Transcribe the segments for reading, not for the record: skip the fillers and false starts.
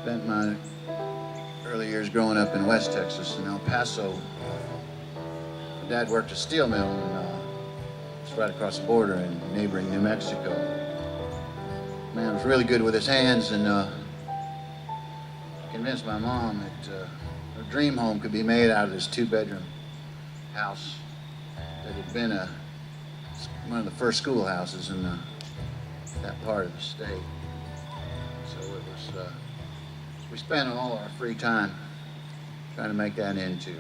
Spent my early years growing up in West Texas, in El Paso. My dad worked a steel mill, and it's right across the border in neighboring New Mexico. Man was really good with his hands, and convinced my mom that her dream home could be made out of this two-bedroom house that had been one of the first schoolhouses in that part of the state. So it was, we spent all our free time trying to make that into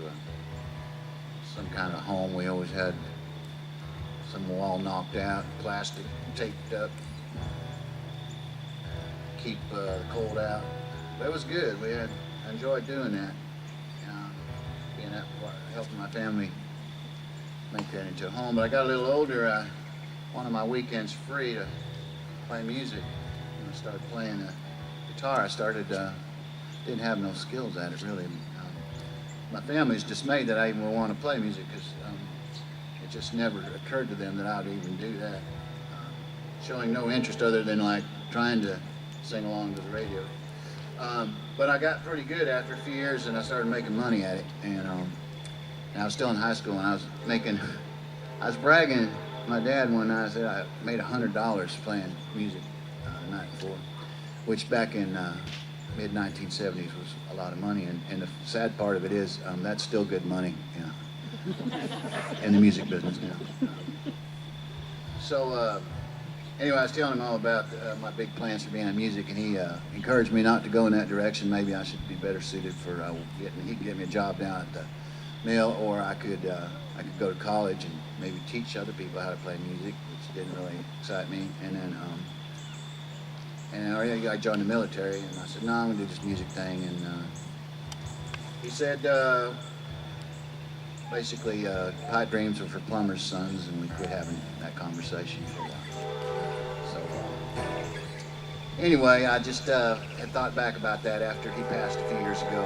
some kind of home. We always had some wall knocked out, plastic taped up, keep the cold out. But it was good. I enjoyed doing that. Being that helping my family make that into a home. But I got a little older. I wanted my weekends free to play music. And I started playing guitar. I didn't have no skills at it really. My family's dismayed that I even want to play music because it just never occurred to them that I'd even do that. Showing no interest other than like trying to sing along to the radio. But I got pretty good after a few years, and I started making money at it. And I was still in high school, and I was bragging to my dad one night. I said I made $100 playing music the night before, which back in mid-1970s was a lot of money. And the sad part of it is that's still good money, in the music business now. So. Anyway, I was telling him all about my big plans for being in music, and he encouraged me not to go in that direction. Maybe I should be better suited for he could get me a job down at the mill, or I could go to college and maybe teach other people how to play music, which didn't really excite me. And then I joined the military, and I said, no, I'm gonna do this music thing. And he said, basically, pipe dreams were for plumbers' sons, and we quit having that conversation for a while. Anyway, I just had thought back about that after he passed a few years ago,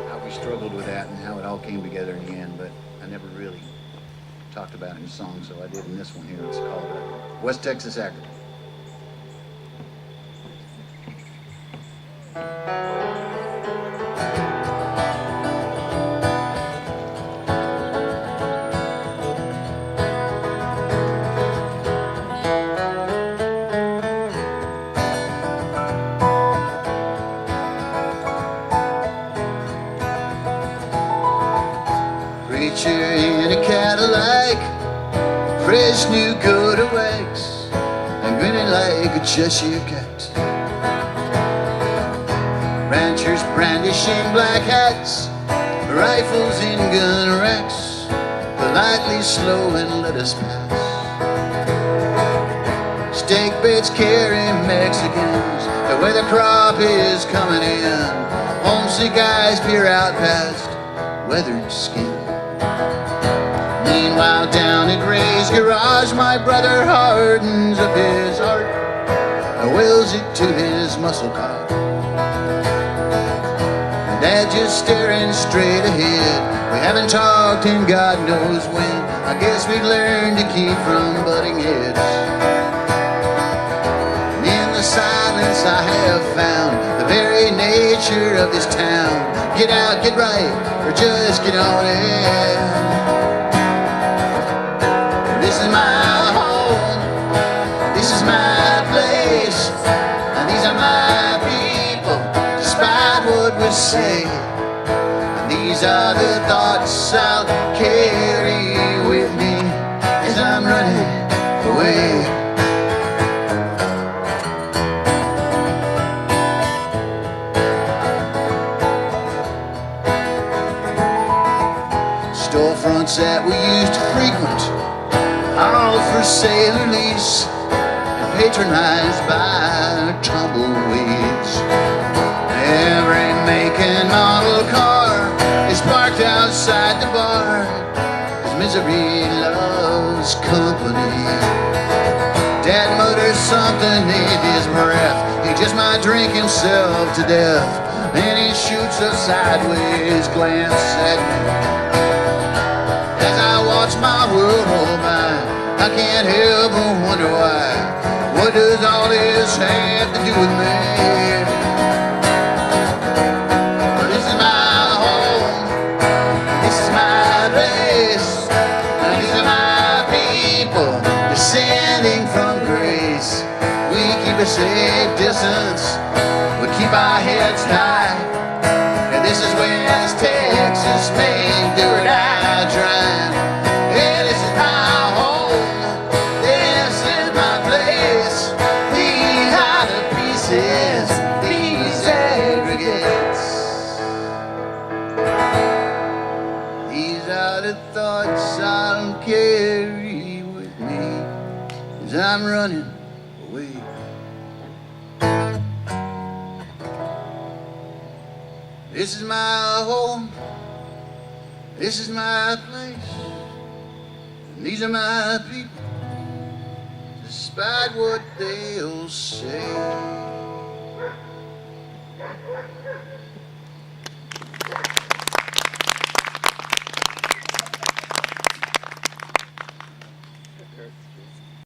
how we struggled with that and how it all came together in the end, but I never really talked about it in a song, so I did in this one here. It's called West Texas Aggeagate. Preacher in a Cadillac, fresh new coat of wax, and grinning like a Cheshire cat. Ranchers brandishing black hats, rifles in gun racks, politely slow and let us pass. Steak beds carry Mexicans, the way the crop is coming in. Homesick eyes peer out past weathered skin. Meanwhile, down at Ray's garage, my brother hardens up his heart and wills it to his muscle car. And Dad just staring straight ahead. We haven't talked in God knows when. I guess we've learned to keep from butting heads. And in the silence I have found the very nature of this town. Get out, get right, or just get on in. This is my home, this is my place, and these are my people, despite what we say. And these are the thoughts I'll carry with me as I'm running away. Storefronts that we used to frequent, all for sale or lease, and patronized by tumbleweeds. Every make and model car is parked outside the bar, 'cause misery loves company. Dad mutters something in his breath, he just might drink himself to death. Then he shoots a sideways glance at me. As I watch my world roll by, I can't help but wonder why. What does all this have to do with me? safe distance. We keep our heads high. And this is West Texas, Maine, do or die trying. Yeah, this is my home. This is my place. These are the pieces, these aggregates. These are the thoughts I'll carry with me as I'm running away. This is my home, this is my place, and these are my people, despite what they'll say.